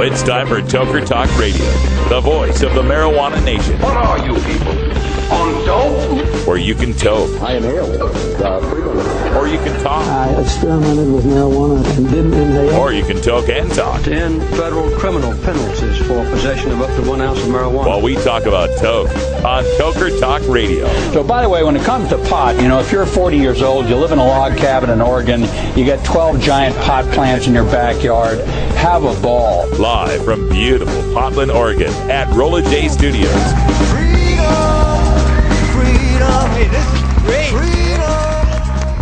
it's time for Toker Talk Radio, the voice of the marijuana nation. What are you people? On dope? Where you can toke. I inhaled frequently. Or you can talk. I experimented with marijuana and didn't inhale. Or you can toke and talk. 10 federal criminal penalties for possession of up to 1 ounce of marijuana. While we talk about toke on Toker Talk Radio. So, by the way, when it comes to pot, if you're 40 years old, you live in a log cabin in Oregon, you got 12 giant pot plants in your backyard, have a ball. Live from beautiful Portland, Oregon at Rolla J Studios. Hey, this is great.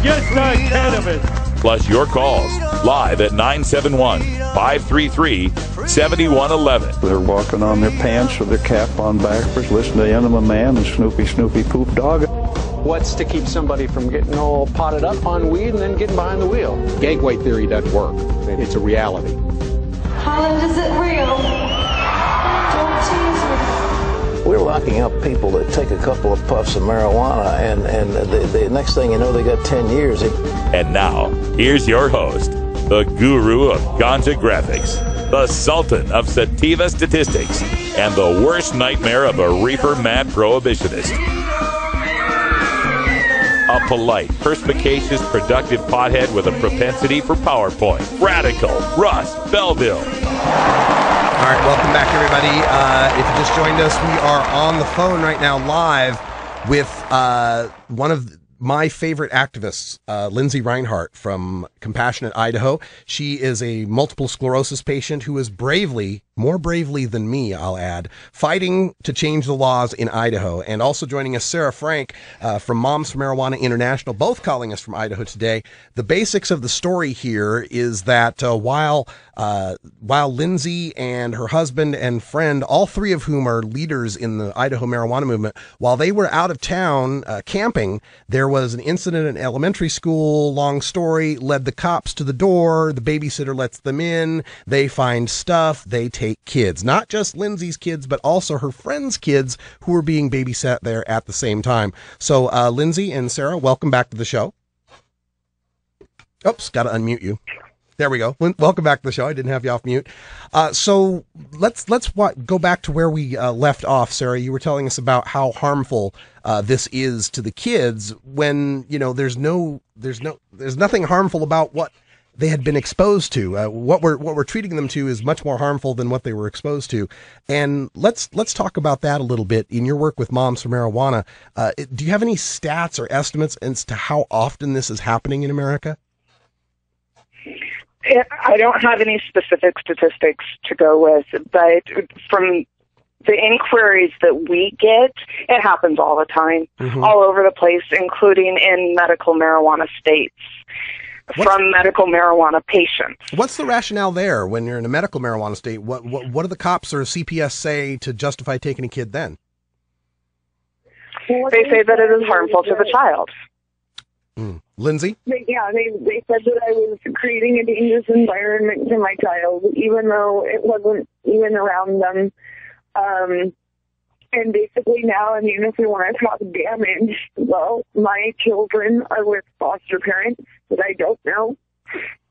Just not cannabis. Plus your calls live at 971-533-7111. They're walking on their pants with their cap on backwards, listening to Enema Man and Snoopy Poop Dog. What's to keep somebody from getting all potted up on weed and then getting behind the wheel? Gateway theory doesn't work. It's a reality. Holland, is it real? Don't tease me. We're locking up people that take a couple of puffs of marijuana, and the next thing you know, they got 10 years. And now, here's your host, the guru of ganja graphics, the sultan of sativa statistics, and the worst nightmare of a reefer mad prohibitionist. A polite, perspicacious, productive pothead with a propensity for PowerPoint. Radical Russ Belville. All right, welcome back, everybody. If you just joined us, we are on the phone right now live with one of my favorite activists, Lindsey Rinehart from Compassionate Idaho. She is a multiple sclerosis patient who is more bravely than me, I'll add, fighting to change the laws in Idaho. And also joining us, Sarah Frank from Moms for Marijuana International, both calling us from Idaho today. The basics of the story here is that while Lindsey and her husband and friend, all three of whom are leaders in the Idaho marijuana movement, while they were out of town camping, there was an incident in elementary school. Long story, led the cops to the door. The babysitter lets them in. They find stuff. They take kids, not just Lindsey's kids, but also her friends' kids who were being babysat there at the same time. So, Lindsey and Sarah, welcome back to the show. Oops, got to unmute you. There we go. Welcome back to the show. I didn't have you off mute. So let's go back to where we left off. Sarah, you were telling us about how harmful this is to the kids when there's nothing harmful about what they had been exposed to. What we're treating them to is much more harmful than what they were exposed to. And let's talk about that a little bit in your work with Moms for Marijuana. Do you have any stats or estimates as to how often this is happening in America? I don't have any specific statistics to go with, but from the inquiries that we get, it happens all the time, all over the place, including in medical marijuana states, from medical marijuana patients. What's the rationale there when you're in a medical marijuana state? What do the cops or CPS say to justify taking a kid then? They say that it is harmful to the child. Lindsey? They said that I was creating a dangerous environment to my child, even though it wasn't even around them. And basically now, if we want to talk damage, well, my children are with foster parents that I don't know.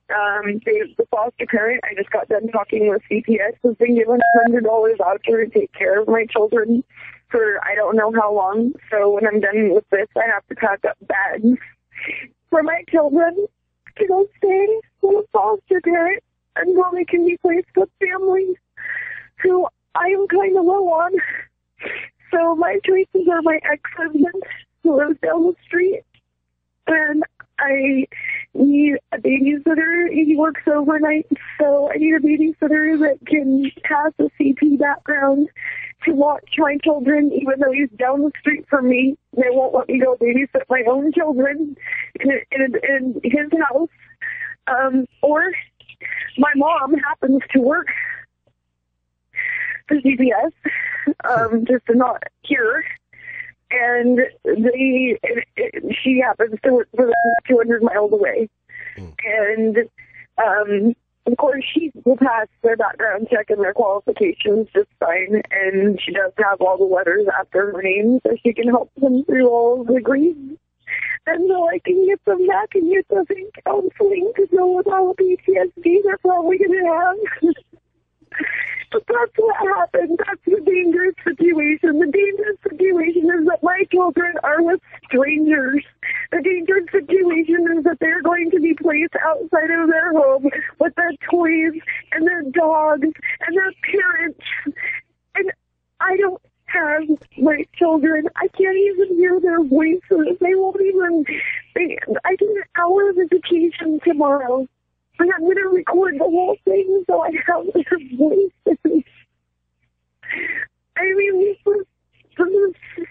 The foster parent, I just got done talking with CPS, has been given $100 voucher to take care of my children for I don't know how long. So when I'm done with this, I have to pack up bags for my children to go stay with a foster parent until they can be placed with families who I am kind of low on. So my choices are my ex-husband who lives down the street, and I need a babysitter. He works overnight, so I need a babysitter that can has a CP background to watch my children, even though he's down the street from me. They won't let me go babysit my own children in his house. Or my mom happens to work for CPS, just not here. And she happens to work for them 200 miles away. And, of course, she will pass their background check and their qualifications just fine. And she does have all the letters after her name, so she can help them through all the grief. And so I can get them back and get them in counseling to know what all the PTSD they're probably going to have. But that's what happened. That's the dangerous situation. The dangerous situation is that my children are with strangers. The dangerous situation is that they're going to be placed outside of their home with their toys and their dogs and their parents. And I don't have my children. I can't even hear their voices. They won't even... I get an hour of education tomorrow. And I'm going to record the whole thing so I have their voices. I mean, this is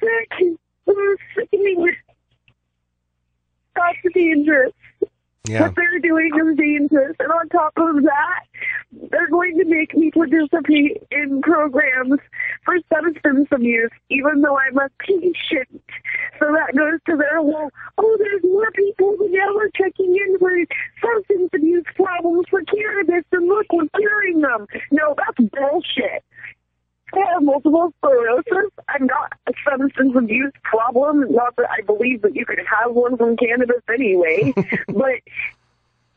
sick. This is sickening. That's dangerous. Yeah. What they're doing is dangerous. And on top of that, they're going to make me participate in programs for substance abuse, even though I'm a patient. So that goes to their whole, there's more people who now are checking in for substance abuse problems for cannabis, and look, we're curing them. No, that's bullshit. I have multiple sclerosis. I've got a substance abuse problem. Not that I believe that you could have one from cannabis anyway, but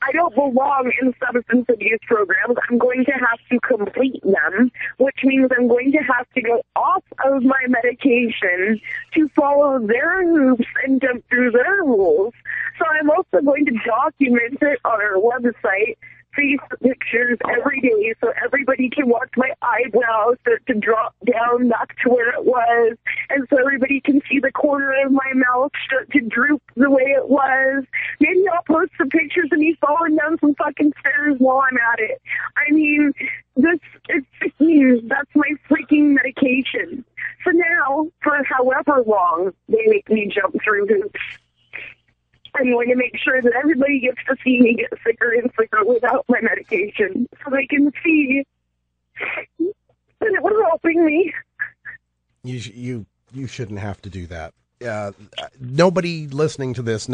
I don't belong in substance abuse programs. I'm going to have to complete them, which means I'm going to have to go off of my medication to follow their hoops and jump through their rules. So I'm also going to document it on our website, face pictures every day so everybody can watch my eyebrows start to drop down back to where it was, and so everybody can see the corner of my mouth start to droop the way it was. Maybe I'll post some pictures of me falling down some fucking stairs while I'm at it. I mean, that's my freaking medication. So now, for however long they make me jump through hoops, I'm going to make sure that everybody gets to see me get sicker and sicker without my medication, so they can see that it was helping me. You shouldn't have to do that. Nobody listening to this,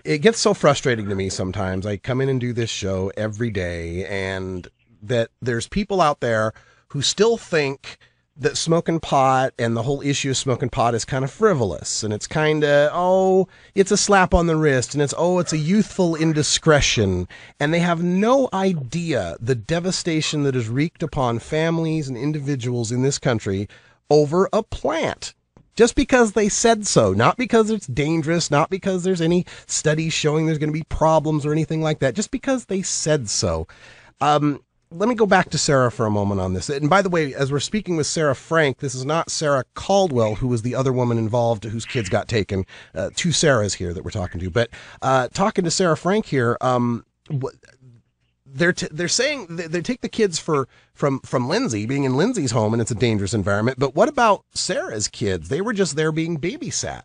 it gets so frustrating to me sometimes. I come in and do this show every day, and that there's people out there who still think that smoking pot and the whole issue of smoking pot is kind of frivolous, and it's kind of, it's a slap on the wrist, and it's a youthful indiscretion, and they have no idea the devastation that is wreaked upon families and individuals in this country over a plant. Just because they said so, not because it's dangerous, not because there's any studies showing there's going to be problems or anything like that, just because they said so. Let me go back to Sarah for a moment on this. And by the way, as we're speaking with Sarah Frank, this is not Sarah Caldwell, who was the other woman involved whose kids got taken. Two Sarahs here that we're talking to. But talking to Sarah Frank here, they're saying they take the kids from Lindsey, being in Lindsey's home, and it's a dangerous environment. But what about Sarah's kids? They were just there being babysat.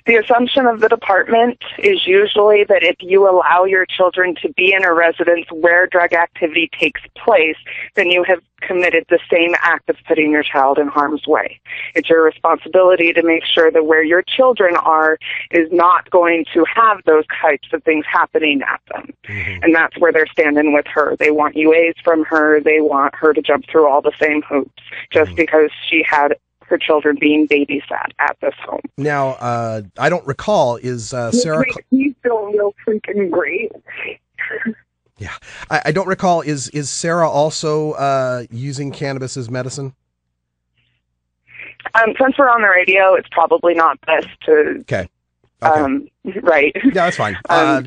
The assumption of the department is usually that if you allow your children to be in a residence where drug activity takes place, then you have committed the same act of putting your child in harm's way. It's your responsibility to make sure that where your children are is not going to have those types of things happening at them. Mm-hmm. And that's where they're standing with her. They want UAs from her. They want her to jump through all the same hoops just because she had her children being babysat at this home. Now, I don't recall, is Sarah... It makes me feel real freaking great. Yeah. I don't recall, is Sarah also using cannabis as medicine? Since we're on the radio, it's probably not best to... Okay. Right. Yeah, that's fine.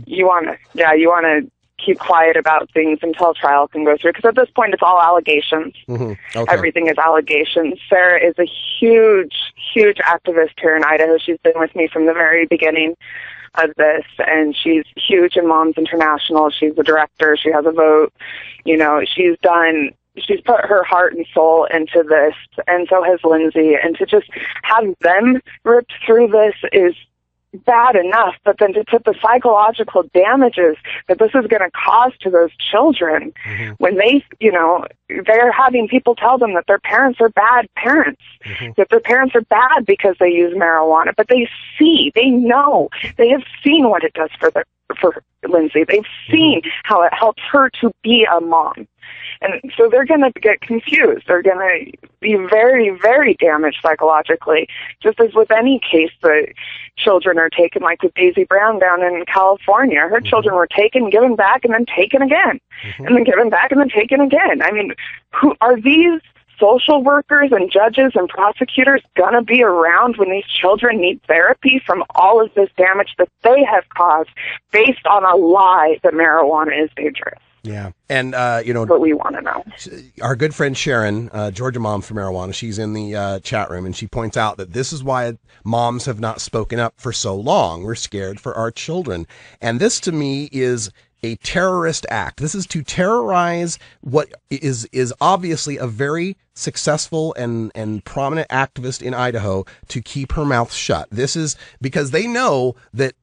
You want to keep quiet about things until trial can go through, because at this point it's all allegations. Mm-hmm. Okay. Everything is allegations. Sarah is a huge activist here in Idaho. She's been with me from the very beginning of this, and she's huge in Moms International. She's the director. She has a vote. You know, she's put her heart and soul into this, and so has Lindsey. And to just have them ripped through this is bad enough, but then to put the psychological damages that this is going to cause to those children when they're having people tell them that their parents are bad parents, that their parents are bad because they use marijuana, but they know, they have seen what it does for Lindsey. They've seen how it helps her to be a mom. And so they're going to get confused. They're going to be very, very damaged psychologically, just as with any case that children are taken, like with Daisy Brown down in California. Her children were taken, given back, and then taken again, and then given back, and then taken again. I mean, who are these social workers and judges and prosecutors going to be around when these children need therapy from all of this damage that they have caused based on a lie that marijuana is dangerous? Yeah. And, what we want to know. Our good friend Sharon, Georgia Mom for Marijuana, she's in the chat room, and she points out that this is why moms have not spoken up for so long. We're scared for our children. And this, to me, is a terrorist act. This is to terrorize what is obviously a very successful and prominent activist in Idaho to keep her mouth shut. This is because they know that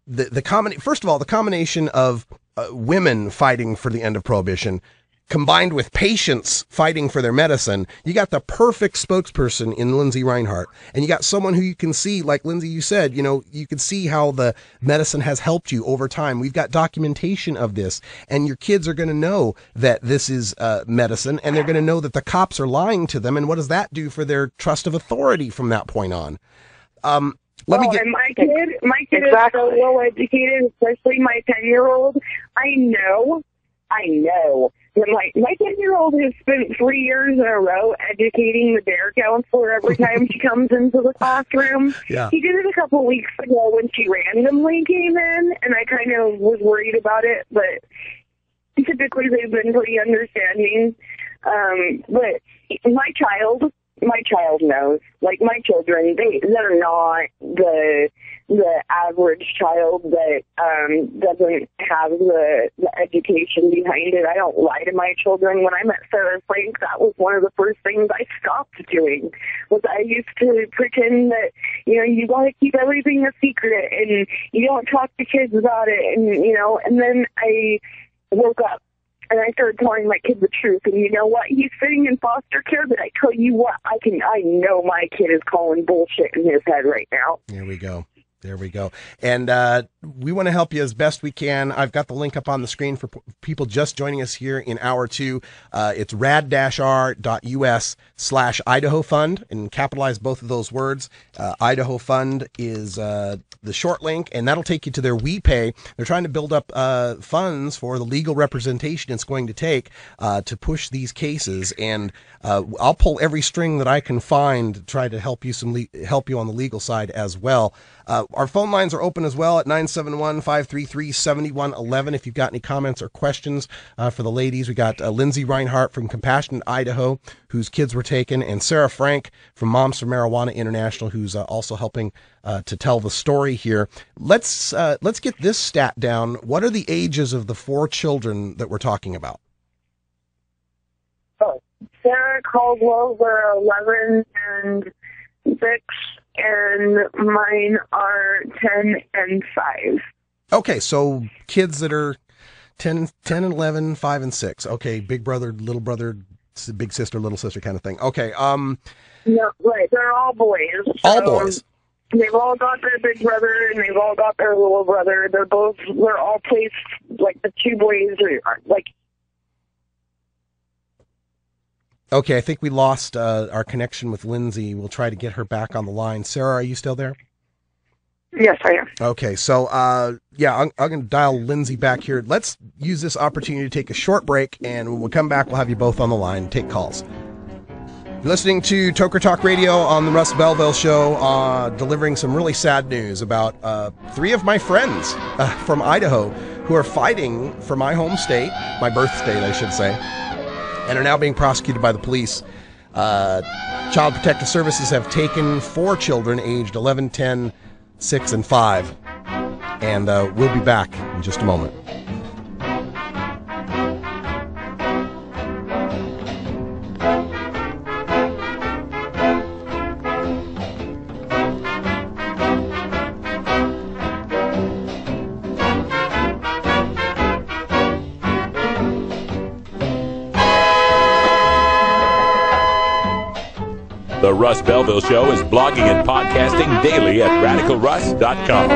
first of all, the combination of women fighting for the end of prohibition combined with patients fighting for their medicine, you got the perfect spokesperson in Lindsey Rinehart. And you got someone who you can see, like Lindsey, you said, you can see how the medicine has helped you over time. We've got documentation of this, and your kids are going to know that this is medicine, and they're going to know that the cops are lying to them. And what does that do for their trust of authority from that point on? And my kid is so well educated, especially my 10-year-old. I know that my 10-year-old has spent 3 years in a row educating the dare counselor every time she comes into the classroom. Yeah. He did it a couple of weeks ago when she randomly came in, and I kind of was worried about it, but typically they've been pretty understanding. But my child knows. Like, my children, they're not the average child that doesn't have the education behind it. I don't lie to my children. When I met Sarah Frank, that was one of the first things I stopped doing. Was I used to pretend that, you got to keep everything a secret and you don't talk to kids about it, and then I woke up and I started telling my kid the truth. And you know what? He's sitting in foster care, but I tell you what, I know my kid is calling bullshit in his head right now. There we go. And we want to help you as best we can. I've got the link up on the screen for people just joining us here in hour 2. It's rad-r.us/Idaho Fund, and capitalize both of those words. Idaho Fund is the short link, and that'll take you to their WePay. They're trying to build up funds for the legal representation it's going to take to push these cases. And I'll pull every string that I can find to try to help you on the legal side as well. Our phone lines are open as well at 971-533-7111. If you've got any comments or questions for the ladies, we got Lindsey Rinehart from Compassionate Idaho, whose kids were taken, and Sarah Frank from Moms for Marijuana International, who's also helping to tell the story here. Let's get this stat down. What are the ages of the 4 children that we're talking about? Oh, Sarah Caldwell were 11 and 6. And mine are 10 and 5. Okay, so kids that are 10 and 11, 5 and 6. Okay, big brother, little brother, big sister, little sister kind of thing. Okay. No, right. They're all boys. All boys. They've all got their big brother and they've all got their little brother. They're all placed, like the 2 boys are like. Okay, I think we lost our connection with Lindsey. We'll try to get her back on the line. Sarah, are you still there? Yes, I am. Okay, so, I'm going to dial Lindsey back here. Let's use this opportunity to take a short break, and when we come back, we'll have you both on the line and take calls. You're listening to Toker Talk Radio on the Russ Belville Show, delivering some really sad news about 3 of my friends from Idaho who are fighting for my home state, my birth state, I should say, and are now being prosecuted by the police. Child Protective Services have taken 4 children aged 11, 10, 6, and 5. And we'll be back in just a moment. The Russ Belville Show is blogging and podcasting daily at radicalruss.com.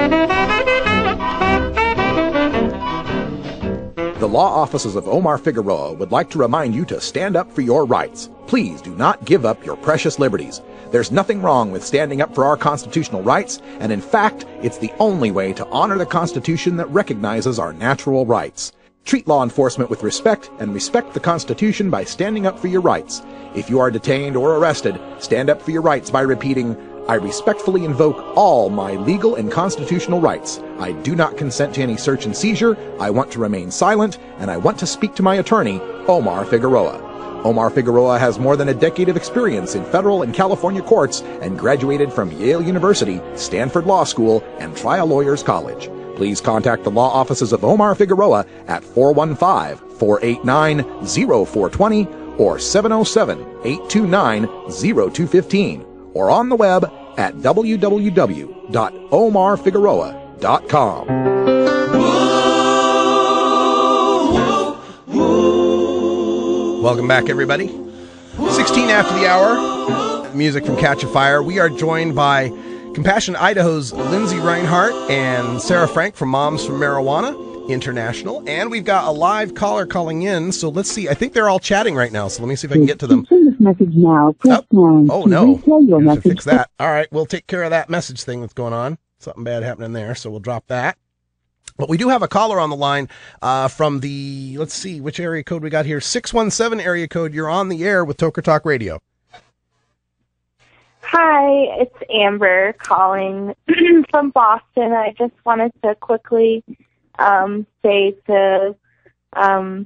The law offices of Omar Figueroa would like to remind you to stand up for your rights. Please do not give up your precious liberties. There's nothing wrong with standing up for our constitutional rights, and in fact, it's the only way to honor the Constitution that recognizes our natural rights. Treat law enforcement with respect and respect the Constitution by standing up for your rights. If you are detained or arrested, stand up for your rights by repeating, I respectfully invoke all my legal and constitutional rights. I do not consent to any search and seizure. I want to remain silent, and I want to speak to my attorney, Omar Figueroa. Omar Figueroa has more than a decade of experience in federal and California courts and graduated from Yale University, Stanford Law School, and Trial Lawyers College. Please contact the law offices of Omar Figueroa at 415-489-0420 or 707-829-0215 or on the web at www.omarfigueroa.com. Welcome back, everybody. 16 after the hour. Music from Catch a Fire. We are joined by Compassion Idaho's Lindsey Rinehart and Sarah Frank from Moms from Marijuana International. And we've got a live caller calling in. So let's see. I think they're all chatting right now. So let me see if I can get to them. Send this message now. Press pound. Oh, no. Replay your message. Fix that. All right. We'll take care of that message thing that's going on. Something bad happening there. So we'll drop that. But we do have a caller on the line from the, let's see, which area code we got here? 617 area code. You're on the air with Toker Talk Radio. Hi, it's Amber calling from Boston. I just wanted to quickly say to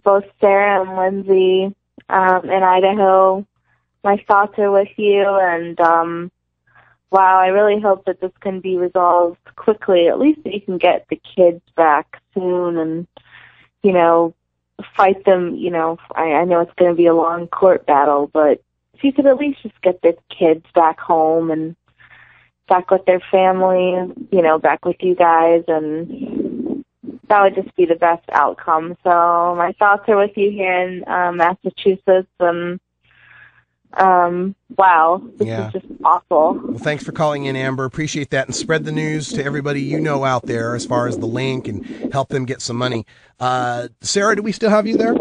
both Sarah and Lindsey in Idaho, my thoughts are with you, and wow, I really hope that this can be resolved quickly, at least that you can get the kids back soon and, you know, fight them. You know, I know it's going to be a long court battle, but if you could at least just get the kids back home and back with their family, you know, back with you guys, and that would just be the best outcome. So my thoughts are with you here in Massachusetts, and wow, this is just awful. Well, thanks for calling in, Amber. Appreciate that, and spread the news to everybody you know out there as far as the link and help them get some money. Sarah, do we still have you there?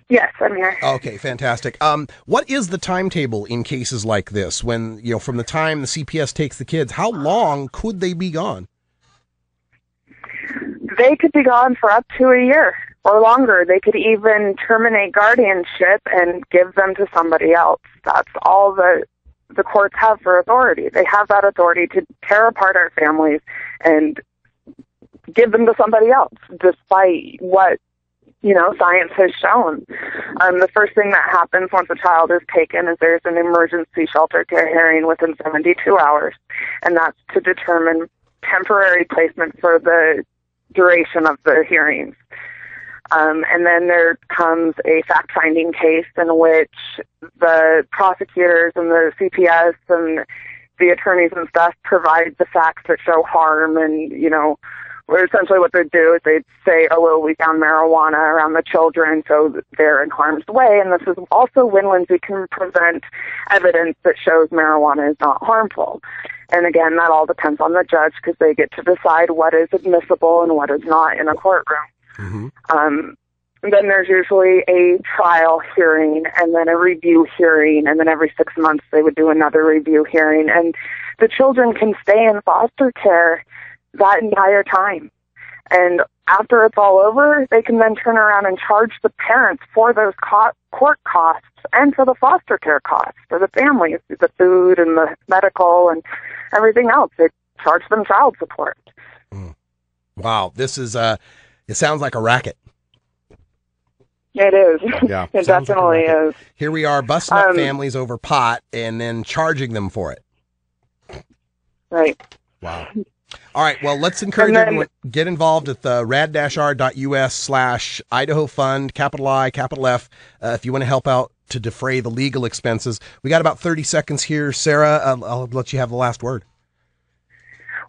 Yes, I'm here. Okay, fantastic. What is the timetable in cases like this when, you know, from the time the CPS takes the kids, how long could they be gone? They could be gone for up to a year or longer. They could even terminate guardianship and give them to somebody else. That's all the courts have for authority. They have that authority to tear apart our families and give them to somebody else, despite what, you know, science has shown. The first thing that happens once a child is taken is there's an emergency shelter care hearing within 72 hours, and that's to determine temporary placement for the duration of the hearings. And then there comes a fact-finding case in which the prosecutors and the CPS and the attorneys and stuff provide the facts that show harm, and, you know, essentially what they'd do is they'd say, oh, well, we found marijuana around the children, so they're in harm's way. And this is also when Lindsey can present evidence that shows marijuana is not harmful. And again, that all depends on the judge, because they get to decide what is admissible and what is not in a courtroom. Mm-hmm. Then there's usually a trial hearing and then a review hearing, and then every 6 months they would do another review hearing. And the children can stay in foster care that entire time. And after it's all over, they can then turn around and charge the parents for those court costs and for the foster care costs for the families, the food and the medical and everything else. They charge them child support. Wow, this is it sounds like a racket. It is. Yeah, it definitely is. Here we are busting up families over pot and then charging them for it. Right. Wow. All right, well, let's encourage everyone to get involved at the rad-r.us/Idaho Fund, capital I, capital F, if you want to help out to defray the legal expenses. We got about 30 seconds here. Sarah, I'll let you have the last word.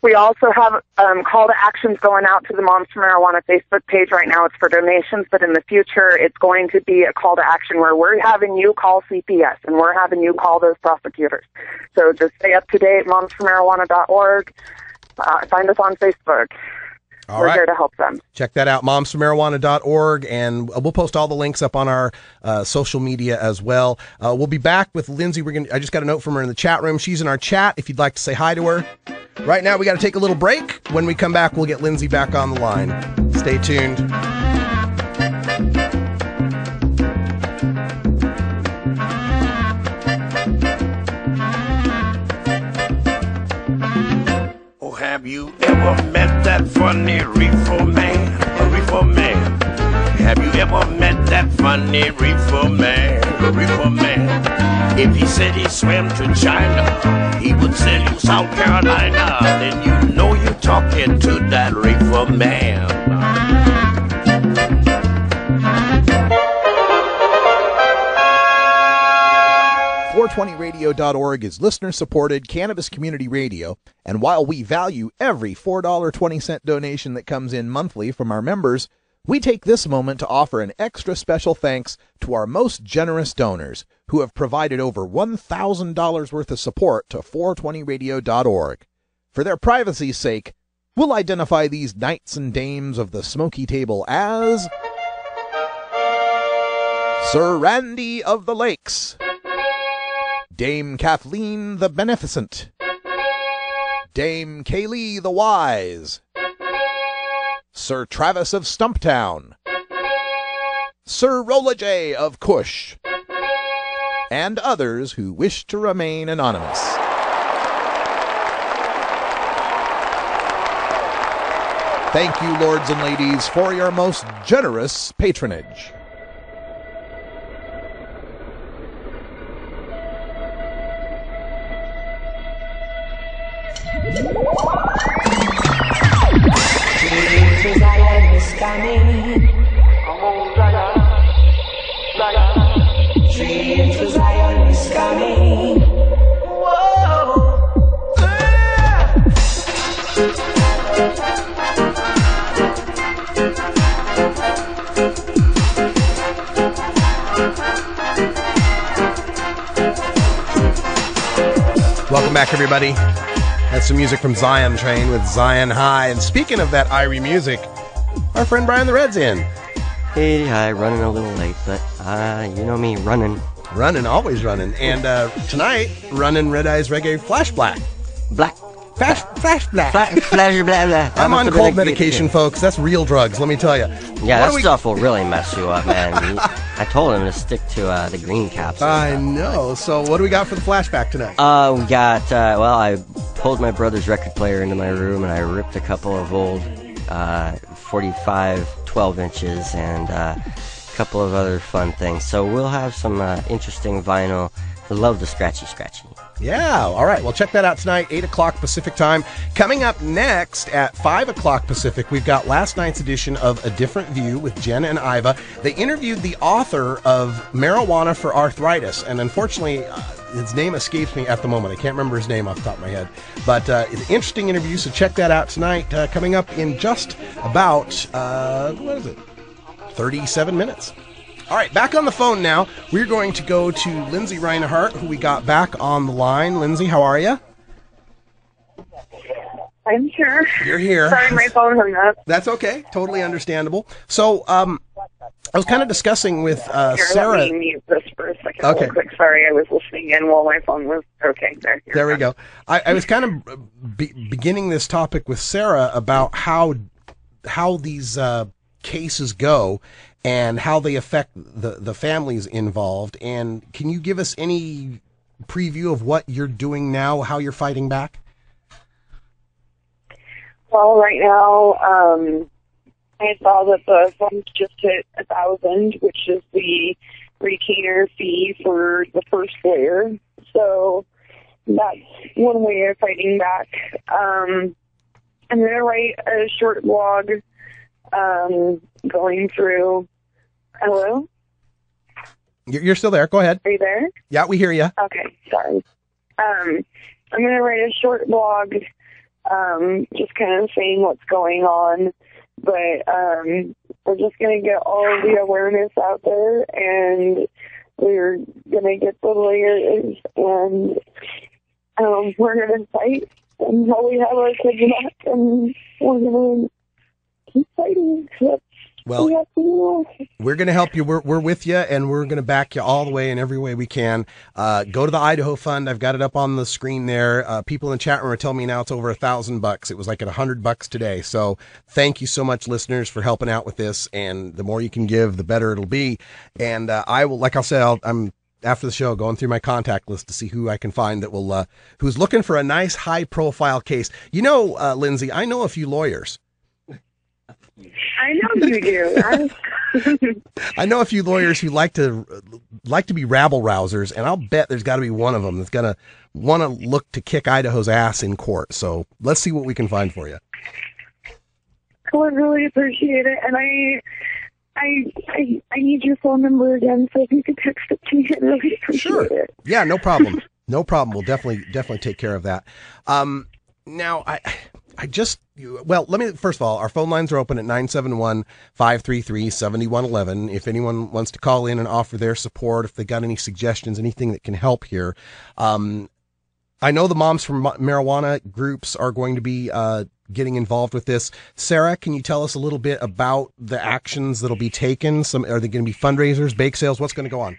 We also have call to actions going out to the Moms for Marijuana Facebook page. Right now it's for donations, but in the future it's going to be a call to action where we're having you call CPS and we're having you call those prosecutors. So just stay up to date, momsformarijuana.org. Find us on Facebook. We're here to help them. Check that out, momsformarijuana.org, and we'll post all the links up on our social media as well. We'll be back with Lindsey. I just got a note from her in the chat room. She's in our chat if you'd like to say hi to her. Right now, we got to take a little break. When we come back, we'll get Lindsey back on the line. Stay tuned. Have you ever met that funny reefer man? A reefer man. Have you ever met that funny reefer man? A reefer man. If he said he swam to China, he would sell you South Carolina. Then you know you're talking to that reefer man. 420radio.org is listener-supported cannabis community radio, and while we value every $4.20 donation that comes in monthly from our members, we take this moment to offer an extra special thanks to our most generous donors who have provided over $1,000 worth of support to 420radio.org. For their privacy's sake, we'll identify these knights and dames of the smoky table as Sir Randy of the Lakes, Dame Kathleen the Beneficent, Dame Kaylee the Wise, Sir Travis of Stumptown, Sir Rolla J of Cush, and others who wish to remain anonymous. Thank you, lords and ladies, for your most generous patronage. Zion is coming. Dream for Zion is coming. Whoa. Welcome back, everybody. That's some music from Zion Train with Zion High. And speaking of that Irie music, our friend Brian the Red's in. Hey, hi, running a little late, but you know me, running. Running, always running. And tonight, running Red Eyes Reggae Flash Black. Flash Black. Flash Black. I'm on cold medication, folks. That's real drugs, let me tell you. Yeah, that stuff will really mess you up, man. I told him to stick to the green caps. I know. So what do we got for the flashback tonight? We got, I pulled my brother's record player into my room and I ripped a couple of old 45 12 inches and a couple of other fun things. So we'll have some interesting vinyl. I love the scratchy. Yeah, all right. Well, check that out tonight, 8 o'clock Pacific time. Coming up next at 5 o'clock Pacific, we've got last night's edition of A Different View with Jen and Iva. They interviewed the author of Marijuana for Arthritis, and unfortunately, his name escapes me at the moment. I can't remember his name off the top of my head. But it's an interesting interview, so check that out tonight. Coming up in just about, 37 minutes. All right, back on the phone now. We're going to go to Lindsey Rinehart, who we got back on the line. Lindsey, how are you? I'm here. You're here. Sorry, my phone hung up. That's okay. Totally understandable. So, I was kind of discussing with Sarah. Let me mute this for a second. Okay. Real quick. Sorry, I was listening in while my phone was... Okay, there we go. I was kind of beginning this topic with Sarah about how these cases go and how they affect the families involved. And can you give us any preview of what you're doing now, how you're fighting back? Well, right now, I saw that the funds just hit 1,000, which is the retainer fee for the first layer. So that's one way of fighting back. I'm going to write a short blog going through... Hello? You're still there. Go ahead. Are you there? Yeah, we hear you. Okay, sorry. I'm going to write a short blog just kind of saying what's going on, but we're just going to get all of the awareness out there, and we're going to get the layers, and we're going to fight until we have our kids back, and we're going to keep fighting. So well, we're going to help you. We're with you, and we're going to back you all the way in every way we can. Go to the Idaho Fund. I've got it up on the screen there. People in the chat room are telling me now it's over $1,000. It was like at $100 today. So thank you so much, listeners, for helping out with this. And the more you can give, the better it'll be. And I will, like I said, I'm after the show going through my contact list to see who I can find that will who's looking for a nice high profile case. You know, Lindsay, I know a few lawyers. I know you do. I know a few lawyers who like to be rabble rousers, and I'll bet there's got to be one of them that's going to want to look to kick Idaho's ass in court. So let's see what we can find for you. I would really appreciate it, and I need your phone number again, so if you could text it to me, I'd really appreciate it. Yeah, no problem. No problem. We'll definitely take care of that. Now, let me, first of all, our phone lines are open at 971-533-7111. If anyone wants to call in and offer their support, if they got any suggestions, anything that can help here. I know the Moms for Marijuana groups are going to be getting involved with this. Sarah, can you tell us a little bit about the actions that'll be taken? Are they going to be fundraisers, bake sales? What's going to go on?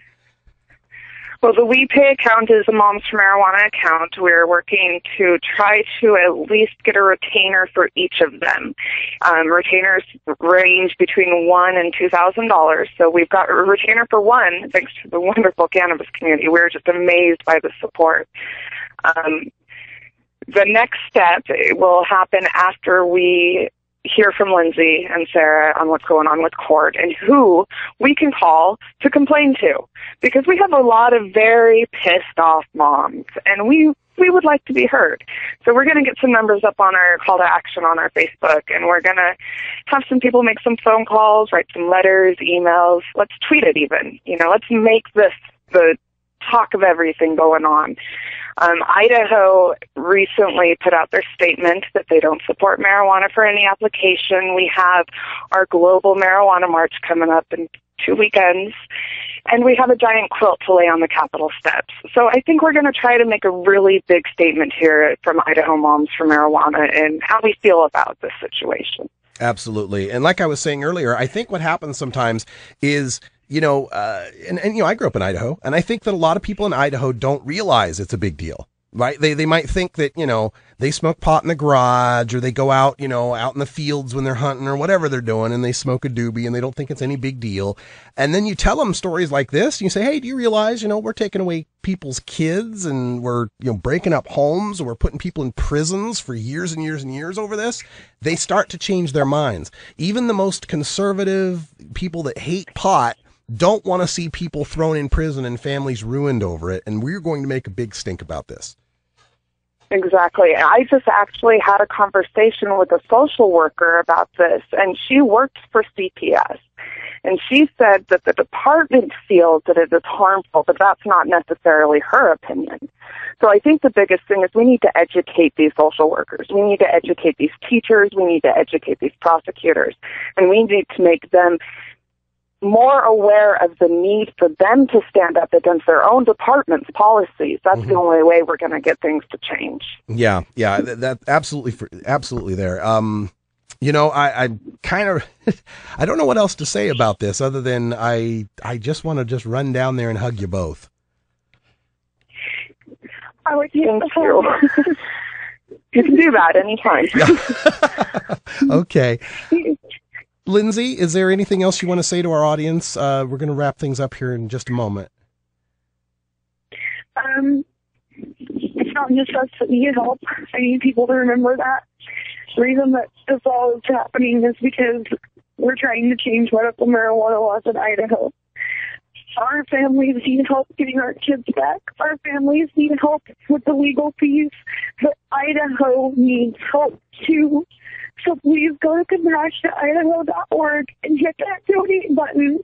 Well, the WePay account is a Moms for Marijuana account. We're working to try to at least get a retainer for each of them. Retainers range between $1,000 and $2,000. So we've got a retainer for one, thanks to the wonderful cannabis community. We're just amazed by the support. The next step will happen after we hear from Lindsay and Sarah on what's going on with court and who we can call to complain to, because we have a lot of very pissed off moms, and we would like to be heard. So we're going to get some numbers up on our call to action on our Facebook, and we're going to have some people make some phone calls, write some letters, emails. Let's tweet it even. Let's make this the talk of everything going on. Idaho recently put out their statement that they don't support marijuana for any application. We have our global marijuana march coming up in 2 weekends, and we have a giant quilt to lay on the Capitol steps. So I think we're going to try to make a really big statement here from Idaho Moms for Marijuana and how we feel about this situation. Absolutely. And like I was saying earlier, I think what happens sometimes is, I grew up in Idaho, and I think that a lot of people in Idaho don't realize it's a big deal, right? They might think that, they smoke pot in the garage, or they go out, out in the fields when they're hunting or whatever they're doing, and they smoke a doobie, and they don't think it's any big deal. And then you tell them stories like this, and you say, hey, do you realize, we're taking away people's kids, and we're, breaking up homes, and we're putting people in prisons for years and years and years over this? They start to change their minds. Even the most conservative people that hate pot don't want to see people thrown in prison and families ruined over it, and we're going to make a big stink about this. Exactly. I just actually had a conversation with a social worker about this, and she works for CPS. And she said that the department feels that it is harmful, but that's not necessarily her opinion. So I think the biggest thing is we need to educate these social workers. We need to educate these teachers. We need to educate these prosecutors. And we need to make them more aware of the need for them to stand up against their own department's policies. That's the only way we're going to get things to change. Yeah, that absolutely there. I kind of, I don't know what else to say about this other than I just want to just run down there and hug you both. I would thank you. You can do that anytime. Okay. Lindsay, is there anything else you want to say to our audience? We're going to wrap things up here in just a moment. It's not just us that need help. I need people to remember that. The reason that this all is happening is because we're trying to change medical marijuana laws in Idaho. Our families need help getting our kids back. Our families need help with the legal fees. But Idaho needs help too. So please go to compassionateidaho.org and hit that donate button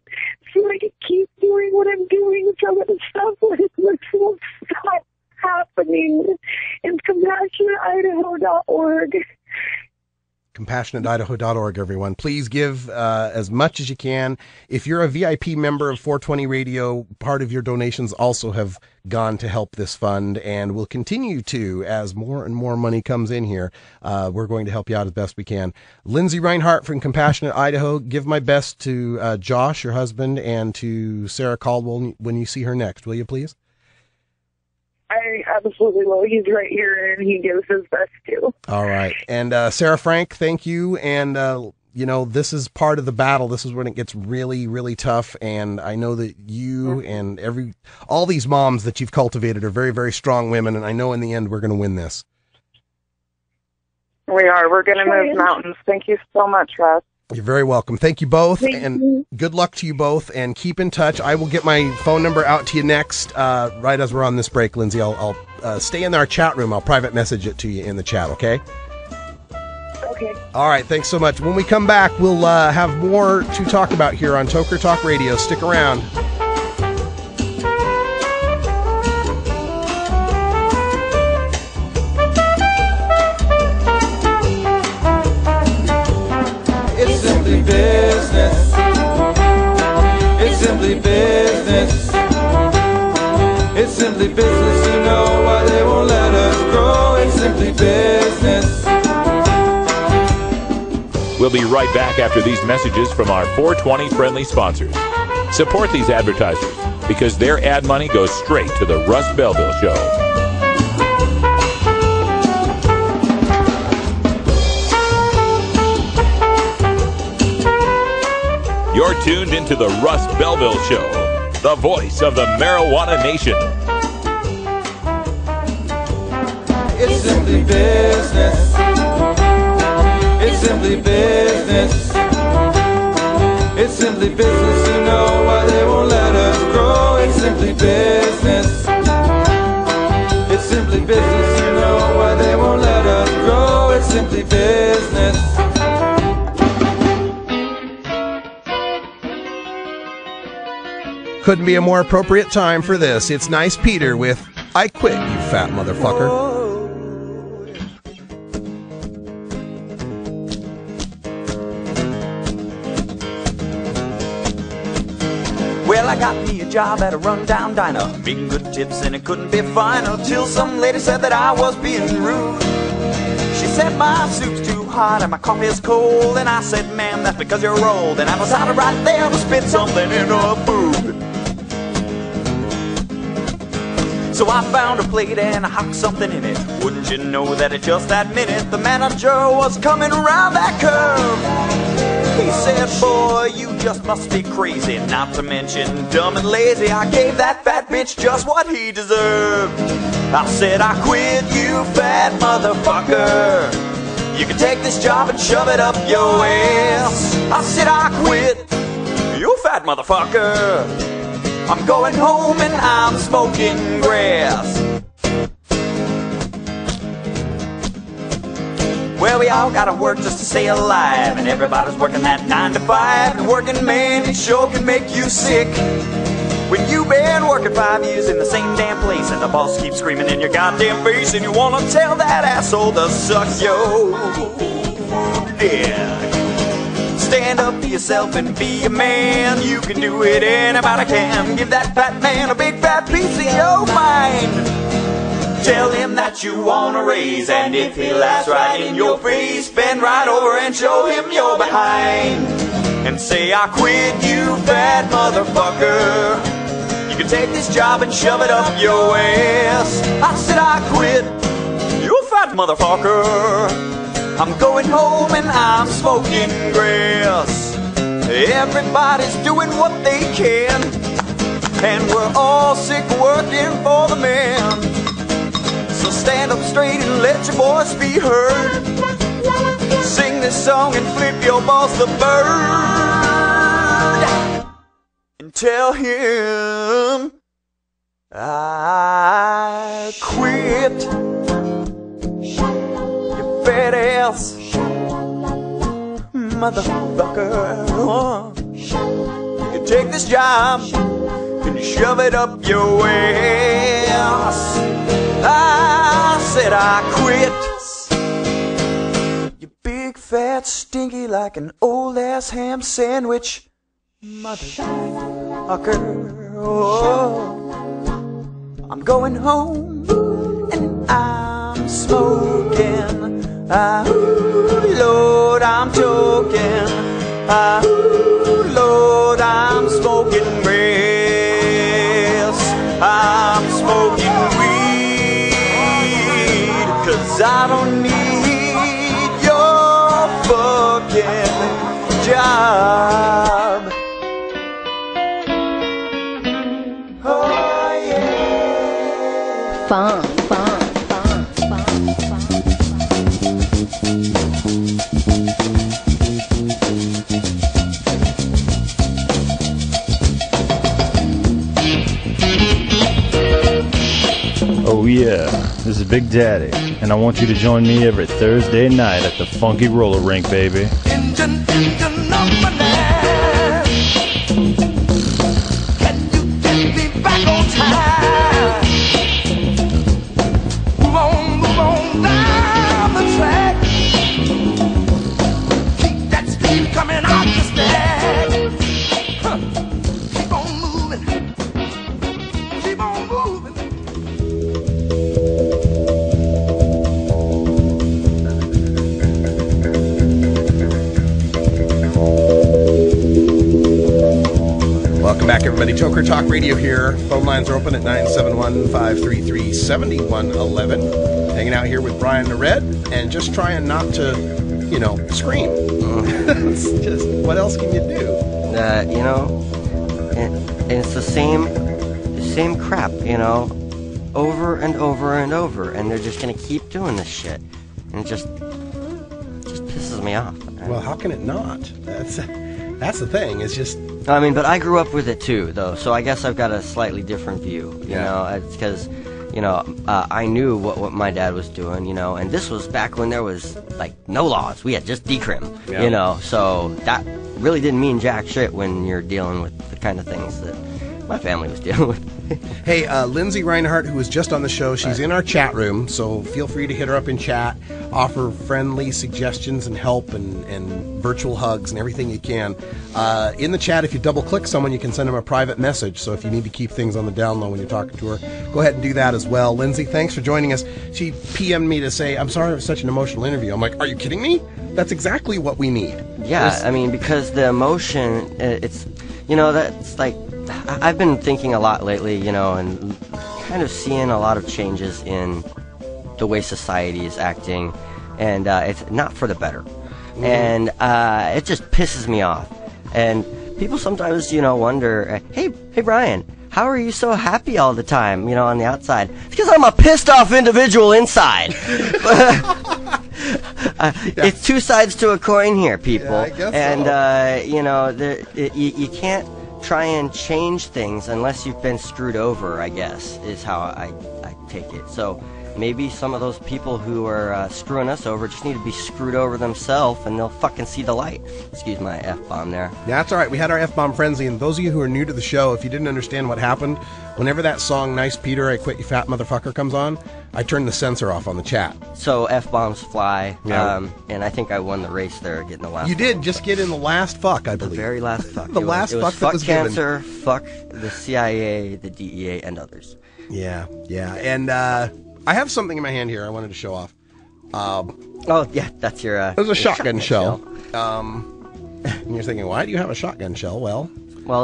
so I can keep doing what I'm doing so that stuff like this will stop happening. It's compassionateidaho.org. CompassionateIdaho.org, everyone. Please give as much as you can. If you're a VIP member of 420 Radio, part of your donations also have gone to help this fund and will continue to as more and more money comes in here. We're going to help you out as best we can. Lindsey Rinehart from Compassionate Idaho, give my best to Josh, your husband, and to Sarah Caldwell when you see her next, will you please? I absolutely will. He's right here, and he gives his best, too. All right. And Sarah Frank, thank you. And, this is part of the battle. This is when it gets really, really tough. And I know that you and all these moms that you've cultivated are very, very strong women. And I know in the end we're going to win this. We are. We're going to move mountains. Thank you so much, Russ. You're very welcome. Thank you both, and good luck to you both, and keep in touch. I will get my phone number out to you next, right as we're on this break, Lindsey. I'll stay in our chat room. I'll private message it to you in the chat, okay? Okay. All right, thanks so much. When we come back, we'll have more to talk about here on Toker Talk Radio. Stick around. Business. It's simply business. It's simply business. You know why they won't let us grow. It's simply business. We'll be right back after these messages from our 420 friendly sponsors. Support these advertisers because their ad money goes straight to the Russ Belville Show. You're tuned into the Russ Belville Show, the voice of the marijuana nation. It's simply business. It's simply business. It's simply business. You know why they won't let us grow. It's simply business. It's simply business. You know why they won't let us grow. It's simply business. Couldn't be a more appropriate time for this. It's Nice Peter with I Quit, You Fat Motherfucker. Well, I got me a job at a rundown diner, making good tips and it couldn't be finer, till some lady said that I was being rude. She said my soup's too hot and my coffee's cold, and I said, ma'am, that's because you're old. And I decided right there to spit something in her food. So I found a plate and I hocked something in it. Wouldn't you know that at just that minute the manager was coming around that curve. He said, boy, you just must be crazy, not to mention dumb and lazy. I gave that fat bitch just what he deserved. I said, I quit, you fat motherfucker. You can take this job and shove it up your ass. I said, I quit, you fat motherfucker. I'm going home and I'm smoking grass. Well, we all gotta work just to stay alive, and everybody's working that 9 to 5. And working, man, it sure can make you sick. When you've been working 5 years in the same damn place, and the boss keeps screaming in your goddamn face, and you wanna tell that asshole to suck your dick. Stand up for yourself and be a man. You can do it, anybody can. Give that fat man a big fat piece of your mind. Tell him that you want a raise, and if he laughs right in your face, bend right over and show him your behind. And say, I quit, you fat motherfucker. You can take this job and shove it up your ass. I said, I quit, you fat motherfucker. I'm going home and I'm smoking grass. Everybody's doing what they can, and we're all sick working for the man. So stand up straight and let your voice be heard. Sing this song and flip your boss the bird. And tell him I quit. Fat ass motherfucker. You can take this job and shove it up your ass. I said I quit, you big fat fat, stinky like an old ass ham sandwich. Motherfucker, oh, I'm going home and I'm smoking. Lord, I'm choking. Lord, I'm smoking grass. I'm smoking weed, 'cause I don't need your fucking job. Oh yeah. Fun. Oh yeah, this is Big Daddy, and I want you to join me every Thursday night at the Funky Roller Rink, baby. Engine number 9. Can you get me back on time? Move on down the track. Keep that steam coming out the stack. Huh. Keep on moving. Keep on moving. Welcome back, everybody. Toker Talk Radio here. Phone lines are open at 971-533-7111. Hanging out here with Brian the Red and just trying not to, scream. It's just, what else can you do? And it's the same crap, over and over and over, and they're just gonna keep doing this shit, and it just pisses me off. Well, how can it not? That's the thing. It's just. I mean, but I grew up with it too, though, so I guess I've got a slightly different view. You know, it's because I knew what my dad was doing, and this was back when there was like no laws. We had just decrim, so that really didn't mean jack shit when you're dealing with the kind of things that my family was dealing with. Hey, Lindsey Rinehart, who was just on the show, she's in our chat room, so feel free to hit her up in chat, offer friendly suggestions and help and virtual hugs and everything you can. In the chat, if you double-click someone, you can send them a private message, so if you need to keep things on the down low when you're talking to her, go ahead and do that as well. Lindsey, thanks for joining us. She PM'd me to say, I'm sorry it was such an emotional interview. I'm like, are you kidding me? That's exactly what we need. Yeah, I mean, because the emotion, it's, that's like, I've been thinking a lot lately, and kind of seeing a lot of changes in the way society is acting, and it's not for the better. And it just pisses me off. And people sometimes, wonder, hey Brian, how are you so happy all the time, on the outside? It's because I'm a pissed off individual inside. It's two sides to a coin here, people. Yeah, I guess and, you can't try and change things unless you've been screwed over, I guess, is how I take it. So maybe some of those people who are screwing us over just need to be screwed over themselves, and they'll fucking see the light. Excuse my F-bomb there. Yeah, that's all right. We had our F-bomb frenzy, and those of you who are new to the show, if you didn't understand what happened, whenever that song, Nice Peter, I Quit You Fat Motherfucker, comes on, I turn the censor off on the chat. So F-bombs fly, Yeah. and I think I won the race there, getting the last You did just get in the last fuck, I believe. The very last fuck. The last it fuck was that was given. cancer, fuck the CIA, the DEA, and others. Yeah. And I have something in my hand here I wanted to show off. Oh, yeah, that's your... It was a shotgun shell. And you're thinking, why do you have a shotgun shell? Well,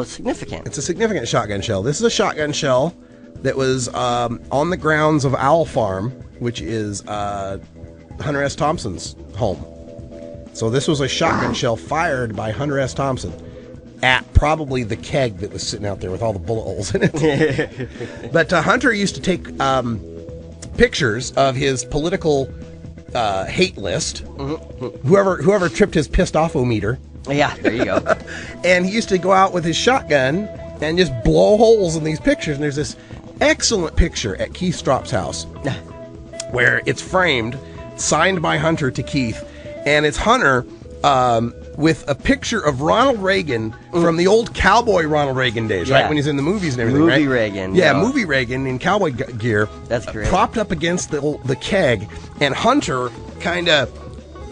it's significant. It's a significant shotgun shell. This is a shotgun shell that was on the grounds of Owl Farm, which is Hunter S. Thompson's home. So this was a shotgun shell fired by Hunter S. Thompson at probably the keg that was sitting out there with all the bullet holes in it. But Hunter used to take pictures of his political hate list. Whoever tripped his pissed off-o-meter. Yeah, there you go. And he used to go out with his shotgun and just blow holes in these pictures. And there's this excellent picture at Keith Strop's house where it's framed, signed by Hunter to Keith, and it's Hunter with a picture of Ronald Reagan from the old cowboy Ronald Reagan days, right? When he's in the movies and everything, Movie right? Reagan. Yeah, movie Reagan in cowboy gear. That's great. Propped up against the keg, and Hunter kind of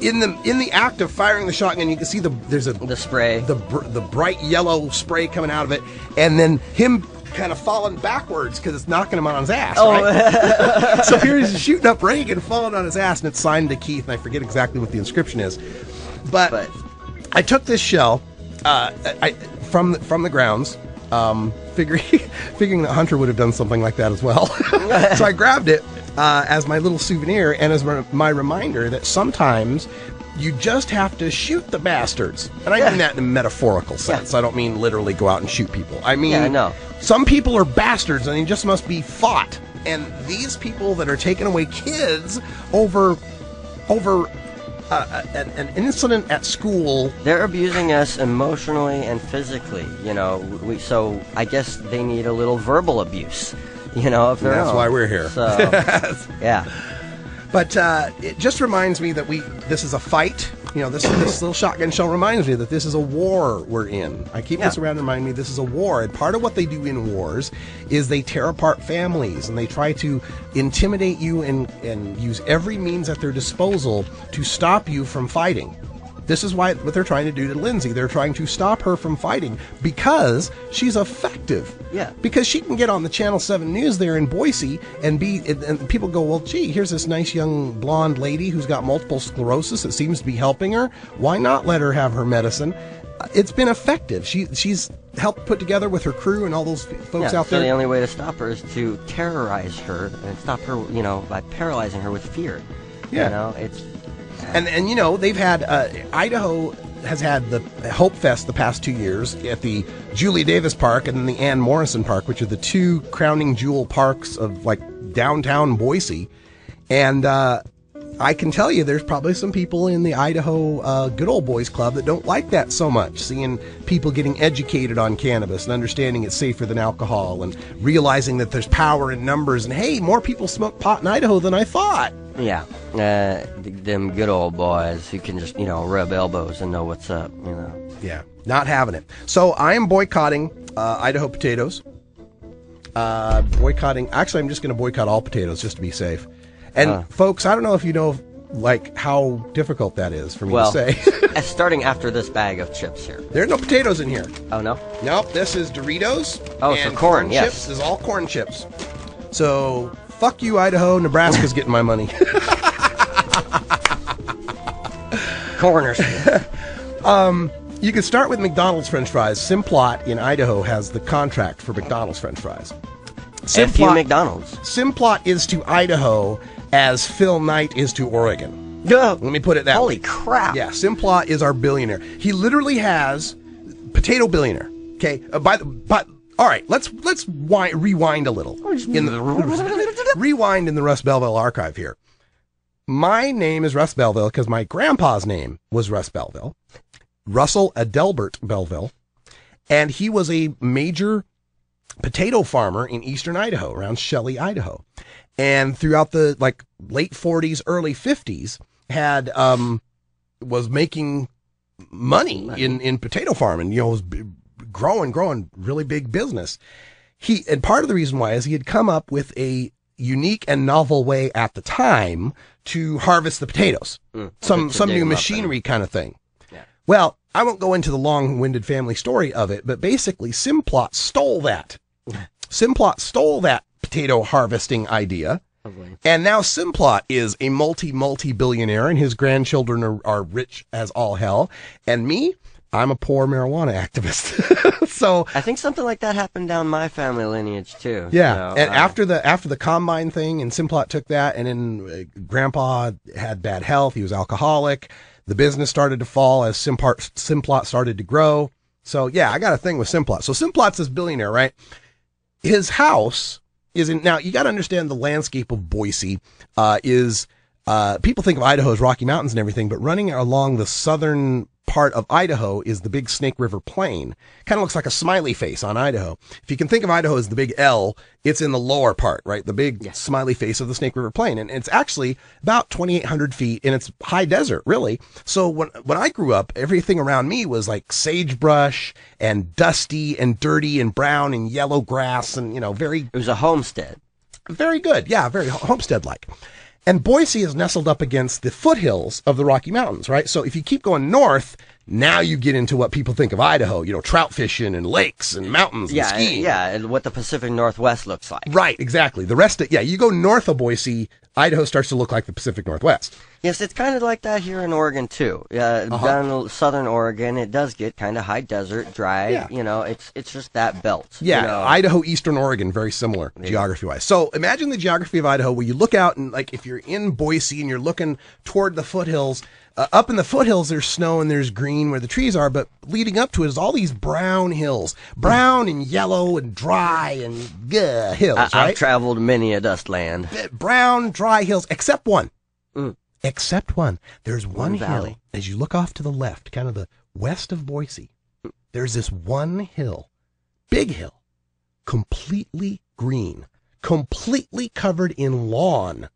in the act of firing the shotgun, you can see the spray, the bright yellow spray coming out of it, and then him kind of falling backwards because it's knocking him on his ass. Right? So here he's shooting up Reagan, falling on his ass, and it's signed to Keith, and I forget exactly what the inscription is. But I took this shell from the grounds, figuring that Hunter would have done something like that as well. So I grabbed it as my little souvenir and as my reminder that sometimes you just have to shoot the bastards. And I mean that in a metaphorical sense. I don't mean literally go out and shoot people. I mean, some people are bastards and they just must be fought. And these people that are taking away kids over an incident at school, they're abusing us emotionally and physically. So I guess they need a little verbal abuse. If they're that's why we're here. So, yeah. But it just reminds me that this is a fight. This little shotgun shell reminds me that this is a war we're in. I keep this around to remind me this is a war. And part of what they do in wars is they tear apart families and they try to intimidate you and use every means at their disposal to stop you from fighting. This is what they're trying to do to Lindsey. They're trying to stop her from fighting because she's effective. Yeah. Because she can get on the Channel 7 News there in Boise and people go, well, gee, here's this nice young blonde lady who's got multiple sclerosis that seems to be helping her. Why not let her have her medicine? It's been effective. She's helped put together with her crew and all those folks out there. So the only way to stop her is to terrorize her and stop her, by paralyzing her with fear. Yeah. It's... And they've had, Idaho has had the Hope Fest the past 2 years at the Julie Davis Park and then the Ann Morrison Park, which are the two crowning jewel parks of downtown Boise. And I can tell you there's probably some people in the Idaho Good Old Boys Club that don't like that so much, seeing people getting educated on cannabis and understanding it's safer than alcohol and realizing that there's power in numbers and, hey, more people smoke pot in Idaho than I thought. Yeah, them good old boys who can just, rub elbows and know what's up, Yeah, not having it. So I am boycotting Idaho potatoes. Actually, I'm just going to boycott all potatoes just to be safe. And folks, I don't know if you know, how difficult that is for me to say. Starting after this bag of chips here. There are no potatoes in here. Oh, no? Nope, this is Doritos. Oh, so corn, yes. Chips. This is all corn chips. So... fuck you, Idaho. Nebraska's getting my money. Corners. You can start with McDonald's French fries. Simplot in Idaho has the contract for McDonald's French fries. F.U. McDonald's. Simplot is to Idaho as Phil Knight is to Oregon. Let me put it that way. Holy crap. Yeah, Simplot is our billionaire. He literally has potato billionaire. Okay, all right, let's rewind a little. Rewind in the Russ Belville archive here. My name is Russ Belville because my grandpa's name was Russ Belville, Russell Adelbert Belville, and he was a major potato farmer in eastern Idaho, around Shelley, Idaho. And throughout the late 40s, early 50s, was making money in potato farming. Was growing really big business. And part of the reason why is he had come up with a unique and novel way at the time to harvest the potatoes. Some new machinery kind of thing. Yeah. Well, I won't go into the long-winded family story of it, but basically Simplot stole that. Simplot stole that potato harvesting idea. And now Simplot is a multi-billionaire and his grandchildren are rich as all hell. And me, I'm a poor marijuana activist. So I think something like that happened down my family lineage too. Yeah, and after the combine thing, and Simplot took that, and then Grandpa had bad health. He was alcoholic. The business started to fall as Simplot started to grow. So yeah, I got a thing with Simplot. So Simplot's this billionaire, right? His house is in. Now you got to understand the landscape of Boise is. People think of Idaho as Rocky Mountains and everything, but running along the southern part of Idaho is the big Snake River Plain. Kind of looks like a smiley face on Idaho. If you can think of Idaho as the big L, it's in the lower part, right? The big smiley face of the Snake River Plain. And it's actually about 2,800 feet and it's high desert, really. So when I grew up, everything around me was like sagebrush and dusty and dirty and brown and yellow grass and, very... It was a homestead. Very good. Yeah, very homestead-like. And Boise is nestled up against the foothills of the Rocky Mountains, right? So if you keep going north, now you get into what people think of Idaho, trout fishing and lakes and mountains and skiing. Yeah, and what the Pacific Northwest looks like. Right, exactly. The rest of, you go north of Boise, Idaho starts to look like the Pacific Northwest. Yes, it's kind of like that here in Oregon, too. Down in southern Oregon, it does get kind of high desert, dry. Yeah. It's just that belt. Yeah, Idaho, eastern Oregon, very similar geography-wise. So imagine the geography of Idaho where you look out and, like, if you're in Boise and you're looking toward the foothills, up in the foothills there's snow and there's green where the trees are, but leading up to it is all these brown hills. Brown and yellow and dry and hills, right? I've traveled many a dust land. Brown, dry hills, except one. Except one. There's one hill. Valley. As you look off to the left, kind of the west of Boise, there's this one hill, big hill, completely green, completely covered in lawn.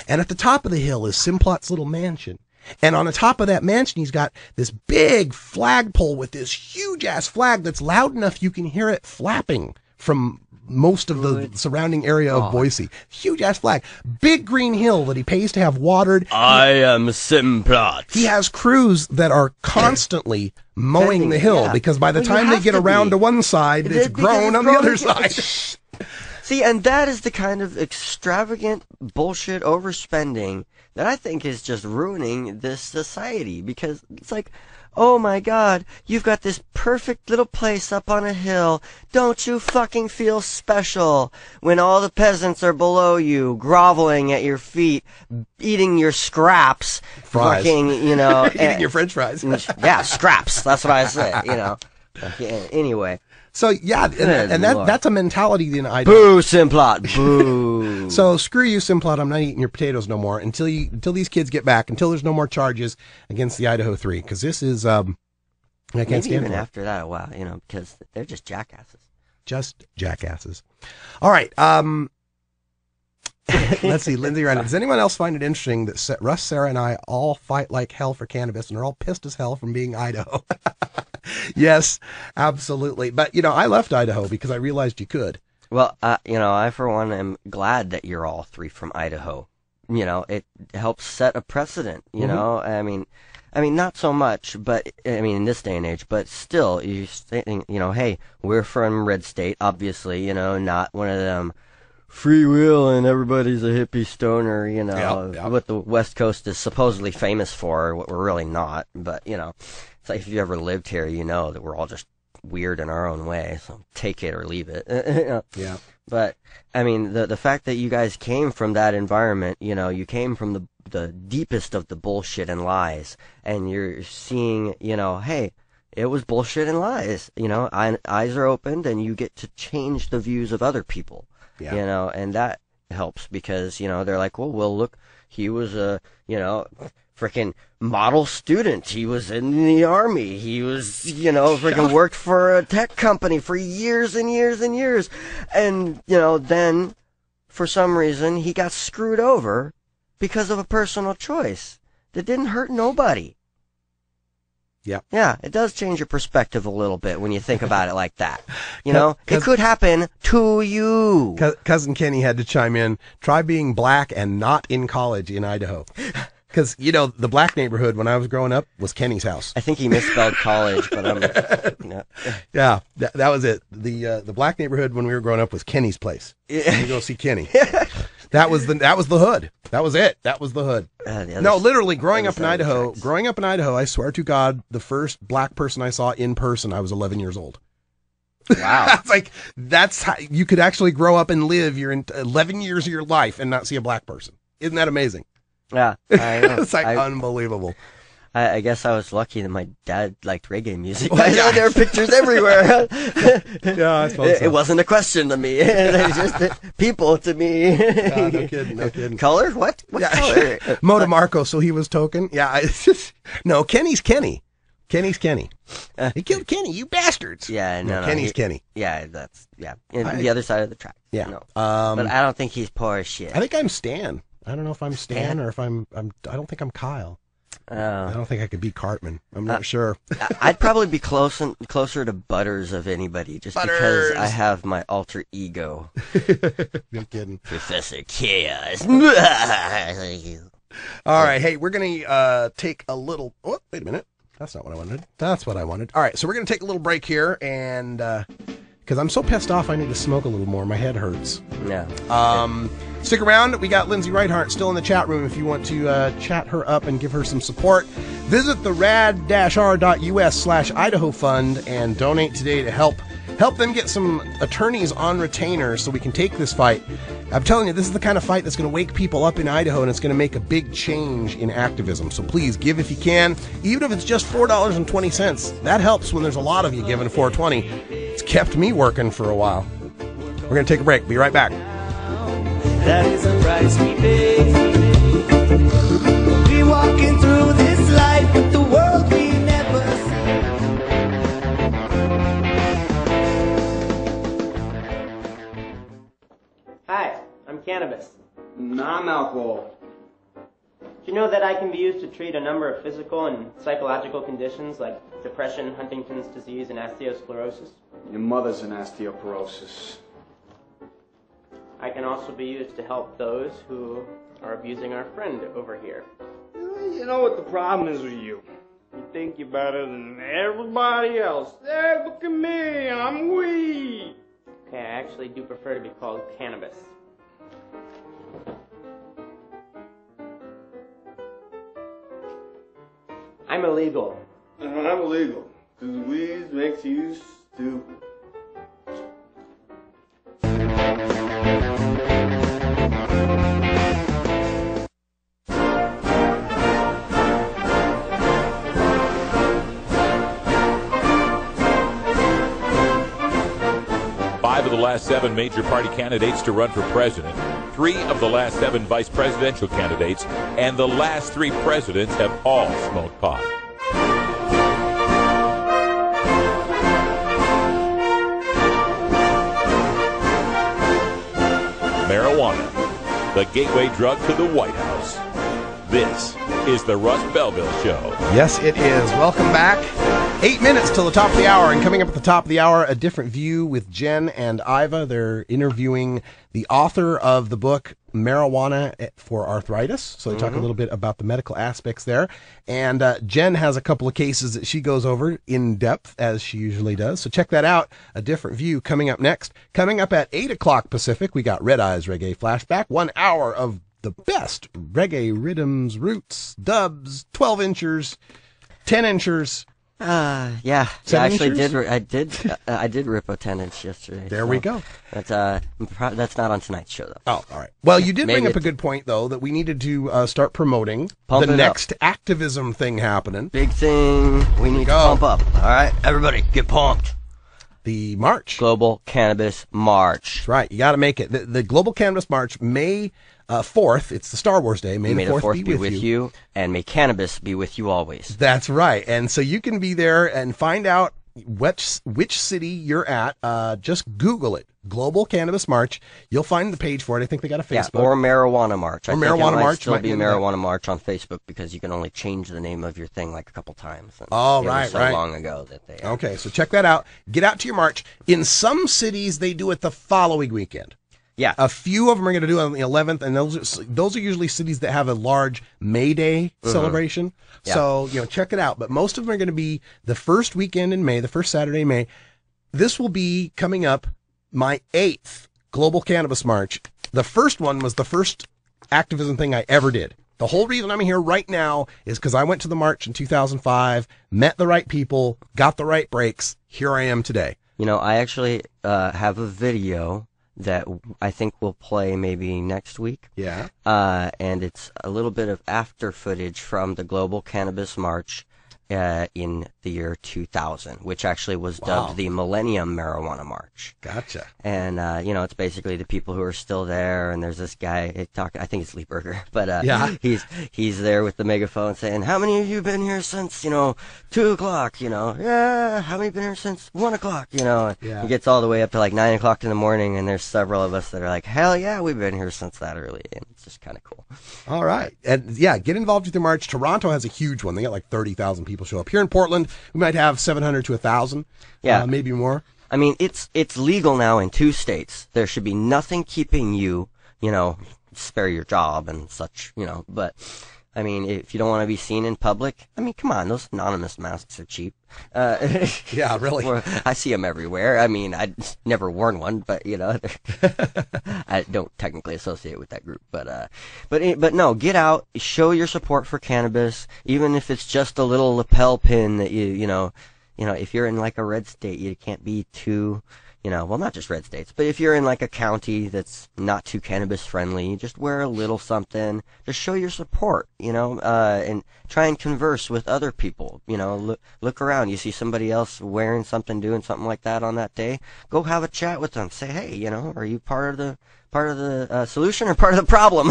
And at the top of the hill is Simplot's little mansion. And on the top of that mansion, he's got this big flagpole with this huge-ass flag that's loud enough you can hear it flapping from most of the surrounding area of Boise. Huge-ass flag. Big green hill that he pays to have watered. I am Simplot. He has crews that are constantly mowing the hill because by the time they get around to one side, it's grown on the other side. See, and that is the kind of extravagant bullshit overspending that I think is just ruining this society, because it's like, oh my God, you've got this perfect little place up on a hill. Don't you fucking feel special when all the peasants are below you, groveling at your feet, eating your scraps, fries. Fucking, eating your French fries. Yeah, scraps. That's what I say. Anyway. So and that's a mentality in Idaho. Boo, Simplot, boo. So screw you, Simplot. I'm not eating your potatoes no more until these kids get back. Until there's no more charges against the Idaho 3, because this is I can't Maybe stand even for after that a while, because they're just jackasses. Just jackasses. All right. Let's see, Lindsey Rinehart. Does anyone else find it interesting that Russ, Sarah, and I all fight like hell for cannabis and are all pissed as hell from being Idaho? Yes, absolutely. But, I left Idaho because I realized you could. Well, I, for one, am glad that you're all three from Idaho. It helps set a precedent, I mean, not so much, but, in this day and age, but still, you're saying, hey, we're from Red State, obviously, not one of them free will and everybody's a hippie stoner, what the West Coast is supposedly famous for, what we're really not, but, it's like if you ever lived here, that we're all just weird in our own way, so take it or leave it. Yeah. But, the fact that you guys came from that environment, you came from the deepest of the bullshit and lies, and you're seeing, hey, it was bullshit and lies, eyes are opened and you get to change the views of other people. Yeah. And that helps because, they're like, well, look, he was a, freaking model student. He was in the army. He was, freaking worked for a tech company for years and years and years. And, then for some reason he got screwed over because of a personal choice that didn't hurt nobody. Yeah. Yeah, it does change your perspective a little bit when you think about it like that. It could happen to you. Cousin Kenny had to chime in. Try being black and not in college in Idaho. Because, the black neighborhood when I was growing up was Kenny's house. I think he misspelled college, but Yeah, that was it. The black neighborhood when we were growing up was Kenny's place. You go see Kenny. That was the hood. That was it. That was the hood. No, literally growing up in Idaho, I swear to God, the first black person I saw in person, I was 11 years old. Wow. It's like, that's how you could actually grow up and live your 11 years of your life and not see a black person. Isn't that amazing? Yeah. I know. It's unbelievable. I guess I was lucky that my dad liked reggae music. Well, there were pictures everywhere. Yeah, I suppose so. It wasn't a question to me. It's just people to me. No kidding. Color? What color? Mo DeMarco, so he was token. Yeah, it's just, no, Kenny's Kenny. Kenny's Kenny. He killed Kenny, you bastards. Yeah, no, Kenny's Kenny. Yeah, that's, the other side of the track. Yeah. No. But I don't think he's poor as shit. I think I'm Stan. I don't know if I'm Stan or if I don't think I'm Kyle. I don't think I could beat Cartman. I'm not sure. I'd probably be closer to Butters of anybody, just because I have my alter ego. No kidding. Professor Chaos. All right, hey, we're going to take a little... Oh, wait a minute. That's not what I wanted. That's what I wanted. All right, so we're going to take a little break here, and because I'm so pissed off, I need to smoke a little more. My head hurts. Yeah. Stick around. We got Lindsey Rinehart still in the chat room if you want to chat her up and give her some support. Visit the rad-r.us/Idaho Fund and donate today to help them get some attorneys on retainer so we can take this fight. I'm telling you, this is the kind of fight that's going to wake people up in Idaho, and it's going to make a big change in activism. So please, give if you can, even if it's just $4.20. That helps when there's a lot of you giving $4.20. It's kept me working for a while. We're going to take a break. Be right back. That is a price we pay. We're walking through this life with the world we never see. Hi, I'm cannabis. Non-alcohol. Do you know that I can be used to treat a number of physical and psychological conditions like depression, Huntington's disease, and osteosclerosis? Your mother's an osteoporosis. I can also be used to help those who are abusing our friend over here. You know what the problem is with you? You think you're better than everybody else. Hey, look at me, I'm weed. Okay, I actually do prefer to be called cannabis. I'm illegal. I'm illegal, because weed makes you stupid. 5 of the last 7 major party candidates to run for president, 3 of the last 7 vice presidential candidates, and the last 3 presidents have all smoked pot. Marijuana, the gateway drug to the White House. This is the Russ Belville Show. Yes, it is. Welcome back. 8 minutes till the top of the hour, and coming up at the top of the hour, A Different View with Jen and Iva. They're interviewing the author of the book Marijuana for Arthritis. So they talk a little bit about the medical aspects there. And Jen has a couple of cases that she goes over in depth, as she usually does. So check that out. A Different View coming up next. Coming up at 8 o'clock Pacific, we got Red Eyes Reggae Flashback. 1 hour of the best reggae rhythms, roots, dubs, 12-inchers, 10-inchers. Yeah. I actually did. I did rip a 10-inch yesterday. There we go. That's not on tonight's show, though. Oh, all right. Well, you did bring up a good point, though, that we needed to start promoting the next activism thing happening. Big thing. We need to pump up. All right, everybody, get pumped. The march. Global Cannabis March. That's right. You got to make it. The Global Cannabis March, May 4th. It's the Star Wars Day. May the 4th be with you. And may cannabis be with you always. That's right. And so you can be there and find out which city you're at. Just Google it. Global Cannabis March. You'll find the page for it. I think they got a Facebook. Yeah, or Marijuana March. Or Marijuana March. Still be Marijuana March on Facebook because you can only change the name of your thing like a couple times. Oh, right. So long ago that they. Okay, so check that out. Get out to your march. In some cities, they do it the following weekend. Yeah. A few of them are going to do it on the 11th, and those are usually cities that have a large May Day celebration. Yeah. So, check it out. But most of them are going to be the first weekend in May, the first Saturday in May. This will be coming up my 8th Global Cannabis March. The first one was the first activism thing I ever did. The whole reason I'm here right now is because I went to the march in 2005, met the right people, got the right breaks. Here I am today. I actually have a video that I think we'll play maybe next week. Yeah. And it's a little bit of after footage from the Global Cannabis March in the year 2000, which actually was dubbed the Millennium Marijuana March. Gotcha. And, it's basically the people who are still there, and there's this guy, I think it's Lee Berger, but he's there with the megaphone saying, how many of you been here since, 2 o'clock, yeah, how many been here since 1 o'clock, He gets all the way up to like 9 o'clock in the morning, and there's several of us that are like, hell yeah, we've been here since that early. And it's just kind of cool. All right. And yeah, get involved with the march. Toronto has a huge one. They got like 30,000 people show up. Here in Portland, we might have 700 to 1,000. Yeah. Maybe more. I mean, it's legal now in 2 states. There should be nothing keeping you, spare your job and such, but I mean, if you don't want to be seen in public, I mean, come on, those anonymous masks are cheap. Yeah, really. I see them everywhere. I mean, I never worn one, but I don't technically associate with that group. But no, get out, show your support for cannabis, even if it's just a little lapel pin that if you're in like a red state, you can't be too. Well, not just red states, but if you're in like a county that's not too cannabis friendly, just wear a little something. Just show your support, and try and converse with other people. Look around. You see somebody else wearing something, doing something like that on that day. Go have a chat with them. Say, hey, are you part of the solution or part of the problem?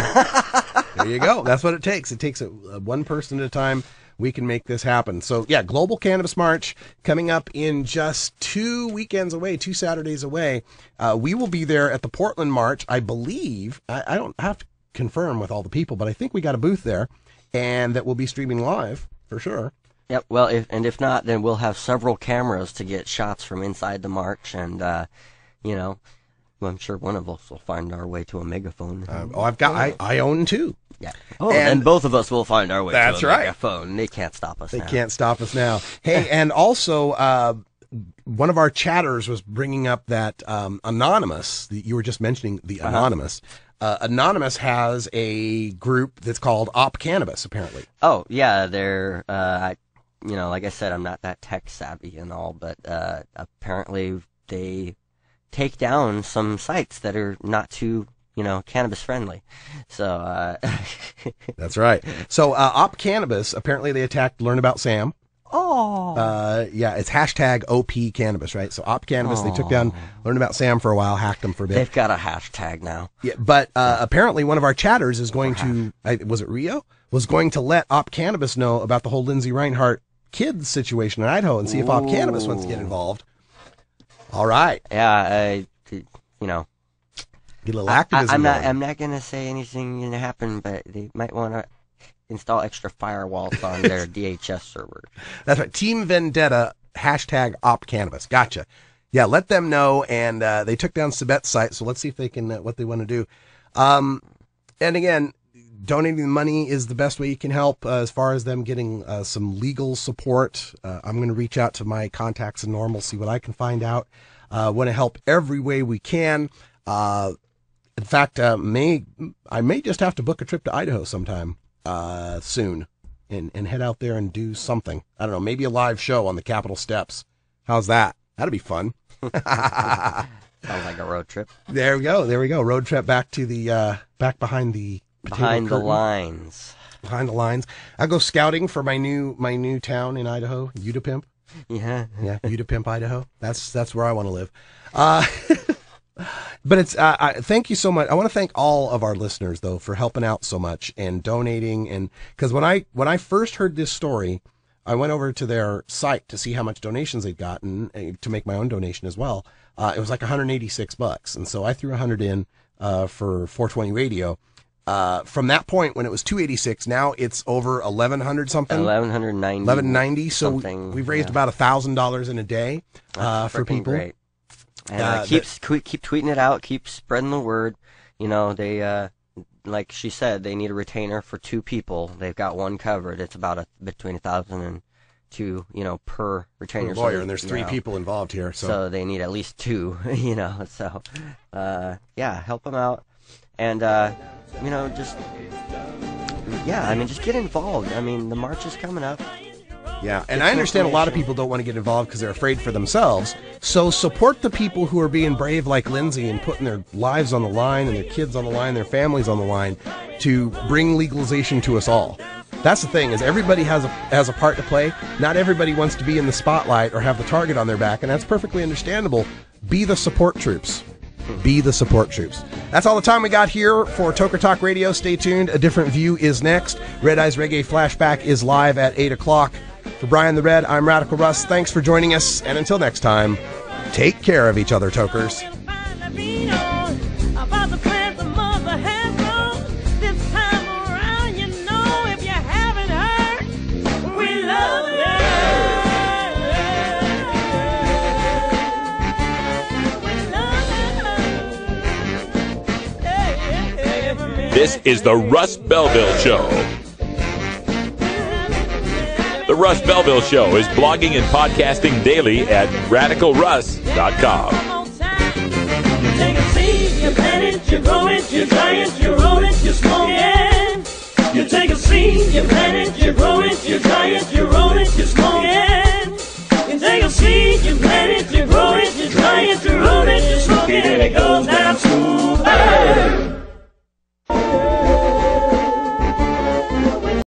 There you go. That's what it takes. It takes one person at a time. We can make this happen. So, yeah, Global Cannabis March coming up in just 2 weekends away, 2 Saturdays away. We will be there at the Portland March, I believe. I don't have to confirm with all the people, but I think we got a booth there, and that will be streaming live for sure. Yep. Well, if not, then we'll have several cameras to get shots from inside the march, and I'm sure one of us will find our way to a megaphone. I own 2. Yeah. Oh, and both of us will find our way to a megaphone. They can't stop us now. They can't stop us now. Hey, and also, one of our chatters was bringing up that Anonymous, you were just mentioning the Anonymous. Anonymous has a group that's called Op Cannabis, apparently. Oh, yeah. They're, like I said, I'm not that tech savvy and all, but apparently they take down some sites that are not too cannabis friendly. So that's right. So Op Cannabis, apparently they attacked Learn About Sam. Oh. Yeah, it's hashtag OP Cannabis, right? So Op Cannabis, they took down Learn About Sam for a while, hacked them for a bit. They've got a hashtag now. Yeah, but apparently one of our chatters is going to, was it Rio? Was going to let Op Cannabis know about the whole Lindsey Rinehart kids situation in Idaho and see if Op Cannabis wants to get involved. All right. Yeah, get a little activism. I'm not gonna say anything gonna happen, but they might want to install extra firewalls on their DHS server. That's right. Team Vendetta hashtag Op Cannabis. Gotcha. Yeah, let them know. And they took down Sabet's site, so let's see if they can what they want to do. And again, donating the money is the best way you can help as far as them getting some legal support. I'm going to reach out to my contacts in Normal, see what I can find out. Want to help every way we can. In fact, I may just have to book a trip to Idaho sometime soon and head out there and do something. I don't know, maybe a live show on the Capitol steps. How's that? That'd be fun. Sounds like a road trip. There we go. Road trip back to the back behind the lines. Behind the lines. I'll go scouting for my new town in Idaho, Utapimp. Yeah, Utapimp, Idaho. That's where I want to live. But it's thank you so much. I want to thank all of our listeners though for helping out so much and donating, and because when I first heard this story, I went over to their site to see how much donations they'd gotten to make my own donation as well. It was like $186, and so I threw $100 in for 420 Radio. From that point when it was $286, now it's over $1,100 something. $1,190. So we've raised about $1,000 in a day for people. Great. And keep tweeting it out, keep spreading the word. They like she said, they need a retainer for 2 people. They've got one covered. It's about between 1,000 and 2, per retainer. Per lawyer, and there's 3 people involved here, so they need at least 2. So help them out, and just get involved. I mean, the march is coming up. Yeah, and I understand a lot of people don't want to get involved because they're afraid for themselves. So support the people who are being brave like Lindsey and putting their lives on the line and their kids on the line, their families on the line to bring legalization to us all. That's the thing, is everybody has a part to play. Not everybody wants to be in the spotlight or have the target on their back, and that's perfectly understandable. Be the support troops. Be the support troops. That's all the time we got here for Toker Talk Radio. Stay tuned. A Different View is next. Red Eyes Reggae Flashback is live at 8 o'clock. For Brian the Red, I'm Radical Russ. Thanks for joining us, and until next time, take care of each other, Tokers. This is the Russ Belville Show. The Russ Belville Show is blogging and podcasting daily at radicalruss.com. You take a seed, you plant it, you grow it, you dry it, you roll it, you smoke it. You take a seed, you plant it, you grow it, you dry it, you roll it, you smoke it. You take a seed, you plant it, you grow it, you dry it, you roll it, you smoke it, and it goes down.